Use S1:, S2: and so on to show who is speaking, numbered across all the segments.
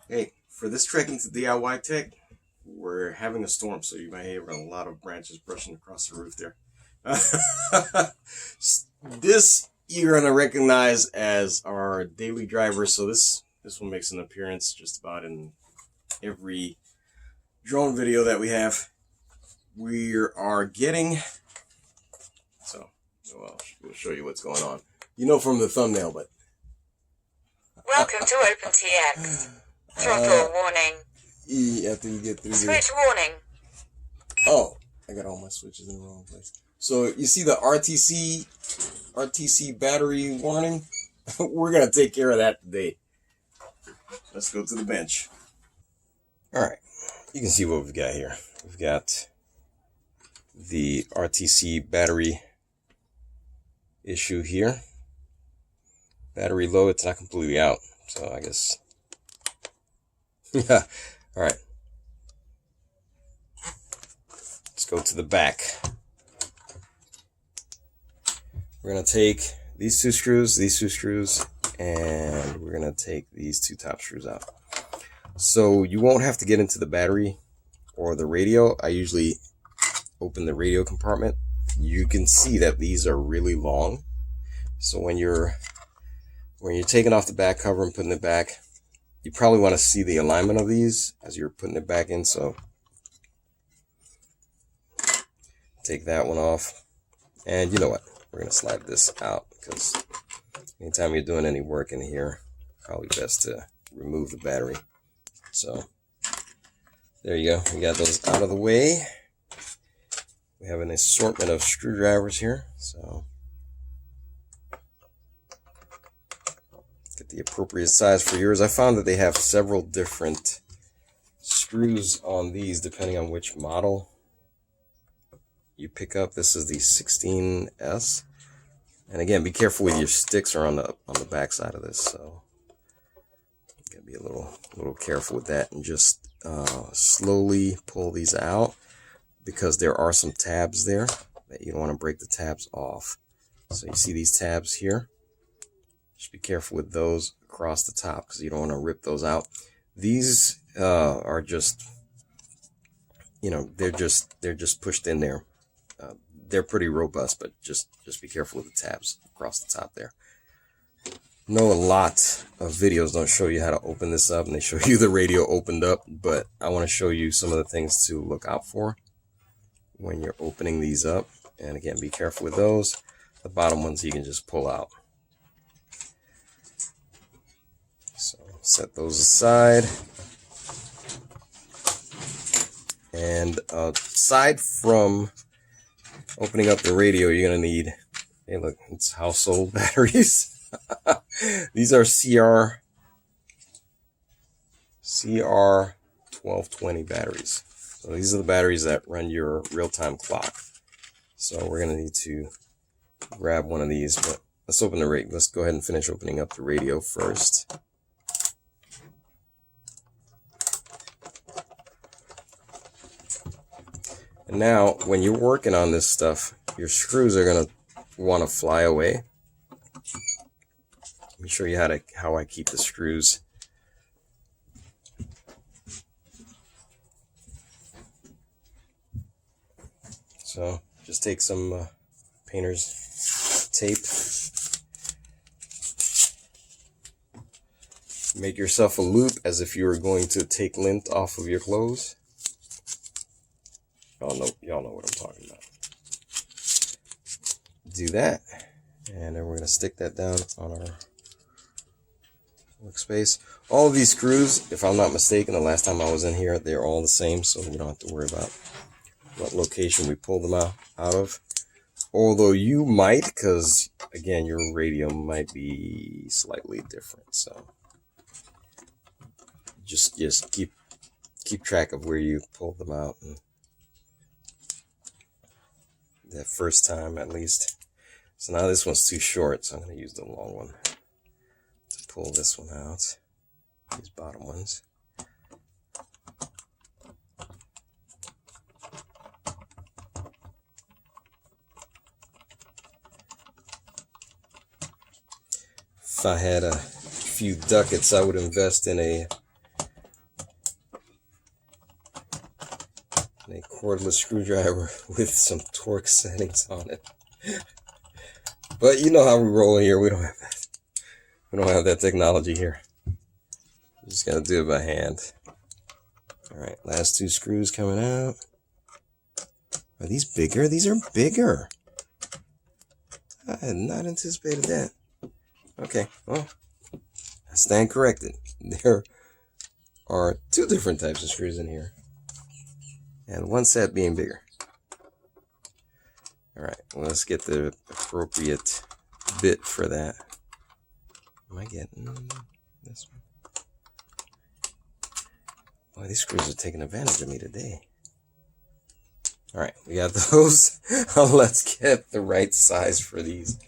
S1: Hey, for this trek into DIY tech, we're having a storm, so you might hear a lot of branches brushing across the roof there. This you're gonna recognize as our daily driver, so this one makes an appearance just about in every drone video that we have. We are getting well, we'll show you what's going on. You know from the thumbnail, but
S2: welcome to OpenTX. Throttle warning.
S1: After you get through
S2: Switch warning.
S1: Oh, I got all my switches in the wrong place. So you see the RTC battery warning? We're gonna take care of that today. Let's go to the bench. All right, you can see what we've got here. We've got the RTC battery issue here. Battery low, it's not completely out, so I guess. Yeah. All right. Let's go to the back. We're going to take these two screws, and we're going to take these two top screws out. So you won't have to get into the battery or the radio. I usually open the radio compartment. You can see that these are really long. So when you're taking off the back cover and putting it back, you probably want to see the alignment of these as you're putting it back in. So take that one off. And you know what? We're going to slide this out because anytime you're doing any work in here, probably best to remove the battery. So there you go. We got those out of the way. We have an assortment of screwdrivers here. So get the appropriate size for yours. I found that they have several different screws on these depending on which model you pick up. This is the 16s, and again, be careful with your sticks are on the back side of this, so you gotta be a little careful with that, and just slowly pull these out because there are some tabs there that you don't want to break the tabs off. So you see these tabs here, just be careful with those across the top because you don't want to rip those out. These are just, you know, they're just pushed in there. They're pretty robust, but just be careful with the tabs across the top there. I know a lot of videos don't show you how to open this up, and they show you the radio opened up, but I want to show you some of the things to look out for when you're opening these up. And again, be careful with those. The bottom ones you can just pull out. So set those aside. And aside from opening up the radio, you're going to need, hey look, it's household batteries. These are CR1220 batteries. So these are the batteries that run your real-time clock. So we're going to need to grab one of these, but let's open the radio. Let's go ahead and finish opening up the radio first. And now, when you're working on this stuff, your screws are going to want to fly away. Let me show you how I keep the screws. So, just take some painter's tape. Make yourself a loop as if you were going to take lint off of your clothes. Y'all know what I'm talking about. Do that, and then we're going to stick that down on our workspace. All of these screws, if I'm not mistaken, the last time I was in here, they're all the same, so we don't have to worry about what location we pull them out of. Although you might, because again, your radio might be slightly different, so just keep track of where you pull them out. And that first time at least. So now this one's too short, so I'm going to use the long one to pull this one out. These bottom ones. If I had a few ducats, I would invest in a cordless screwdriver with some torque settings on it. But you know how we roll here. We don't have that. We don't have that technology here. You just gotta do it by hand. Alright, last 2 screws coming out. Are these bigger? These are bigger. I had not anticipated that. Okay, well, I stand corrected. There are 2 different types of screws in here. And one set being bigger. Alright, well, let's get the appropriate bit for that. Am I getting this one? Boy, these screws are taking advantage of me today. Alright, we got those. Let's get the right size for these.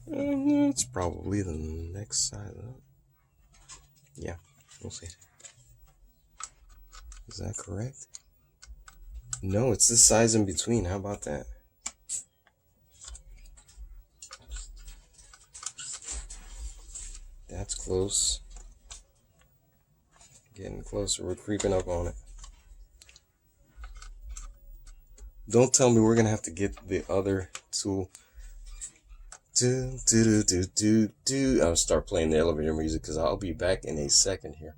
S1: It's probably the next size up. Yeah, we'll see. Is that correct? No, it's this size in between. How about that? That's close. Getting closer. We're creeping up on it. Don't tell me we're going to have to get the other tool. I'll start playing the elevator music because I'll be back in a second here.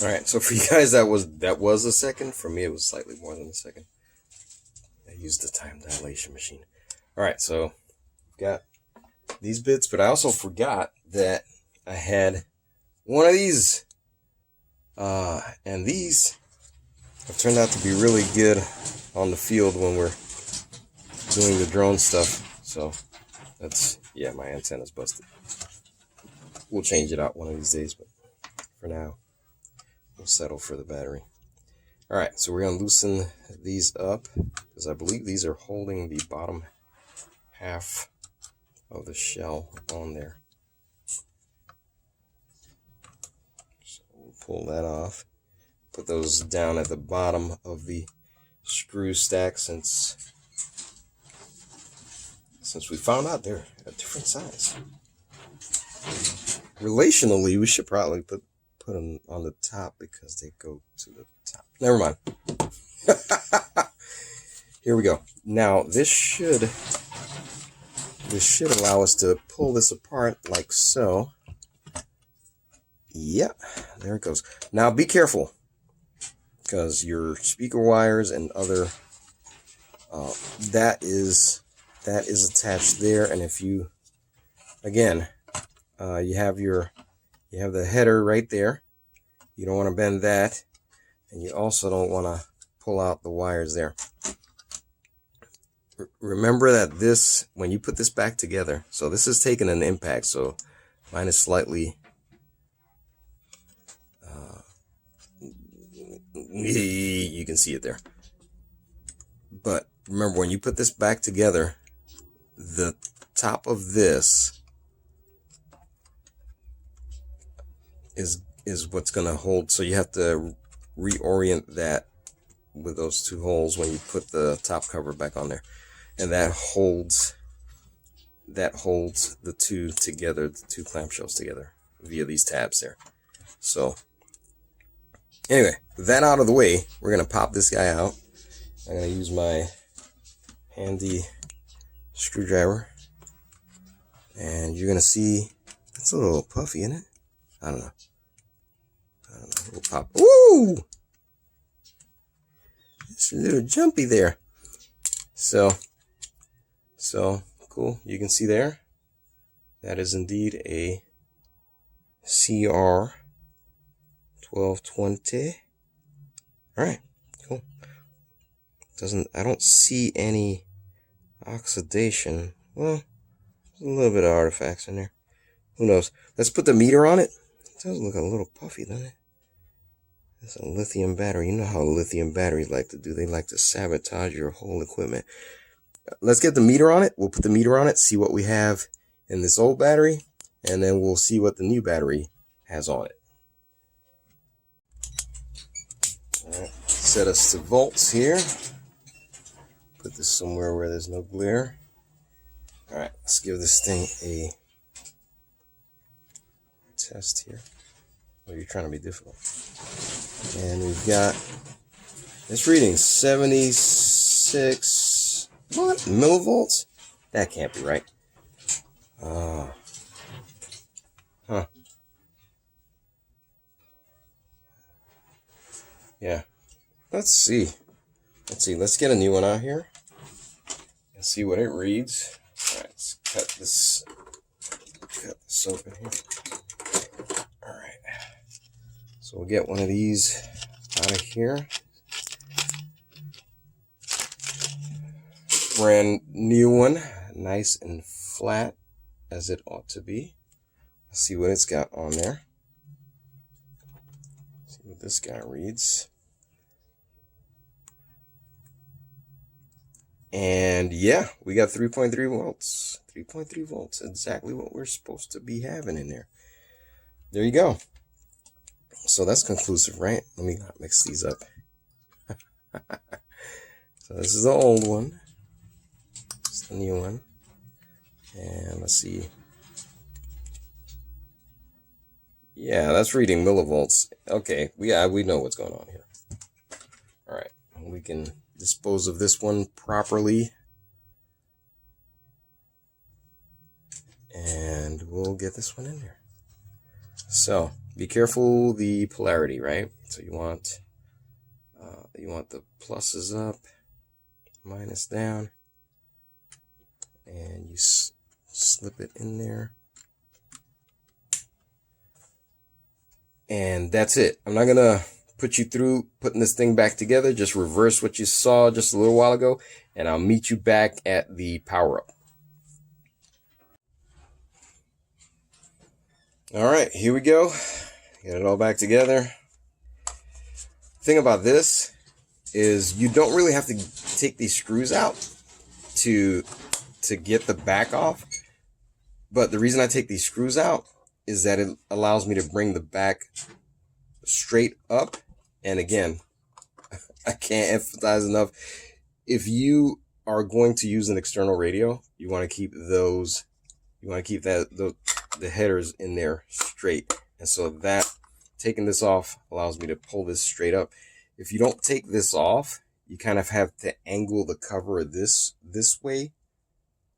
S1: Alright, so for you guys that was a second. For me it was slightly more than a second. I used the time dilation machine. Alright, so got these bits, but I also forgot that I had one of these. And these have turned out to be really good on the field when we're doing the drone stuff. So that's, yeah, my antenna's busted. We'll change it out one of these days, but for now we'll settle for the battery. Alright, so we're going to loosen these up because I believe these are holding the bottom half of the shell on there. So we'll pull that off. Put those down at the bottom of the screw stack since we found out they're a different size. Relationally, we should probably put them on the top because they go to the top. Never mind. Here we go. Now this should allow us to pull this apart like so. Yeah, there it goes. Now be careful because your speaker wires and other that is attached there, and if you again you have the header right there. You don't want to bend that, and you also don't want to pull out the wires there. Remember that this, when you put this back together, so this is taking an impact, so mine is slightly you can see it there. But remember, when you put this back together, the top of this is what's going to hold. So you have to reorient that with those 2 holes when you put the top cover back on there, and that holds the 2 together, the 2 clamshells together via these tabs there. So anyway, with that out of the way, we're going to pop this guy out. I'm going to use my handy screwdriver, and you're going to see it's a little puffy, isn't it? I don't know. We'll pop. Ooh! It's a little jumpy there. So cool. You can see there. That is indeed a CR 1220. All right, cool. I don't see any oxidation. Well, there's a little bit of artifacts in there. Who knows? Let's put the meter on it. It does look a little puffy, doesn't it? It's a lithium battery. You know how lithium batteries like to do. They like to sabotage your whole equipment. Let's get the meter on it. We'll put the meter on it, see what we have in this old battery, and then we'll see what the new battery has on it. All right, set us to volts here. Put this somewhere where there's no glare. All right, let's give this thing a test here. Oh, you're trying to be difficult. And we've got this reading 76 what millivolts? That can't be right. Huh. Yeah. Let's see. Let's get a new one out here and see what it reads. All right, let's cut this open here. All right. So we'll get one of these out of here. Brand new one, nice and flat as it ought to be. Let's see what it's got on there. See what this guy reads. And yeah, we got 3.3 volts. 3.3 volts, exactly what we're supposed to be having in there. There you go. So that's conclusive, right? Let me not mix these up. So this is the old one. This is the new one. And let's see. Yeah, that's reading millivolts. Okay, we know what's going on here. All right, we can dispose of this one properly. And we'll get this one in there. So be careful the polarity, right? So you want the pluses up, minus down, and you slip it in there. And that's it. I'm not gonna put you through putting this thing back together. Just reverse what you saw just a little while ago, and I'll meet you back at the power up. All right, here we go. Get it all back together. Thing about this is you don't really have to take these screws out to get the back off. But the reason I take these screws out is that it allows me to bring the back straight up. And again, I can't emphasize enough, if you are going to use an external radio, you want to keep the headers in there straight. And so that taking this off allows me to pull this straight up. If you don't take this off, you kind of have to angle the cover of this way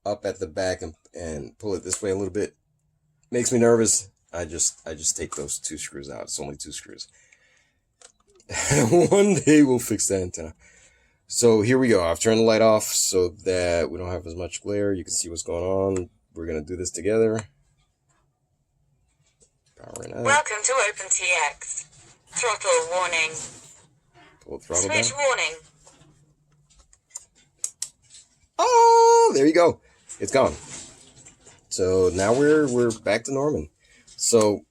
S1: up at the back and pull it this way a little bit. Makes me nervous. I just take those two screws out. It's only two screws. One day we'll fix that antenna. So here we go. I've turned the light off so that we don't have as much glare. You can see what's going on. We're going to do this together. Powering up.
S2: Welcome to OpenTX. Throttle warning.
S1: Pull the throttle
S2: Switch
S1: down.
S2: warning.
S1: Oh, there you go. It's gone. So now we're back to normal. So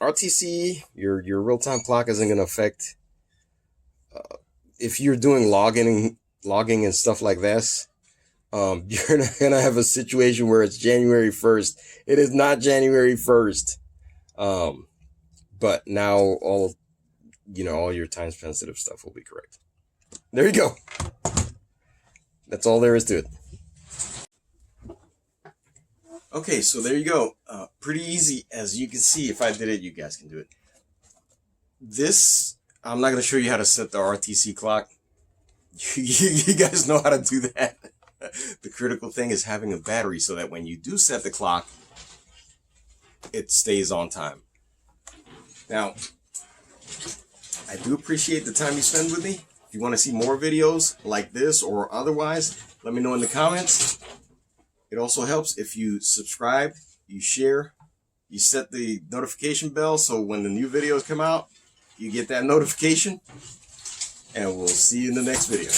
S1: RTC, your real-time clock isn't going to affect if you're doing logging and stuff like this. You're not going to have a situation where it's January 1st. It is not January 1st. But now all your time sensitive stuff will be correct. There you go. That's all there is to it. Okay, so there you go. Pretty easy, as you can see. If I did it, you guys can do it. This, I'm not going to show you how to set the RTC clock. You guys know how to do that. The critical thing is having a battery so that when you do set the clock, it stays on time. Now, I do appreciate the time you spend with me. If you want to see more videos like this or otherwise, let me know in the comments. It also helps if you subscribe, you share, you set the notification bell so when the new videos come out, you get that notification. And we'll see you in the next video.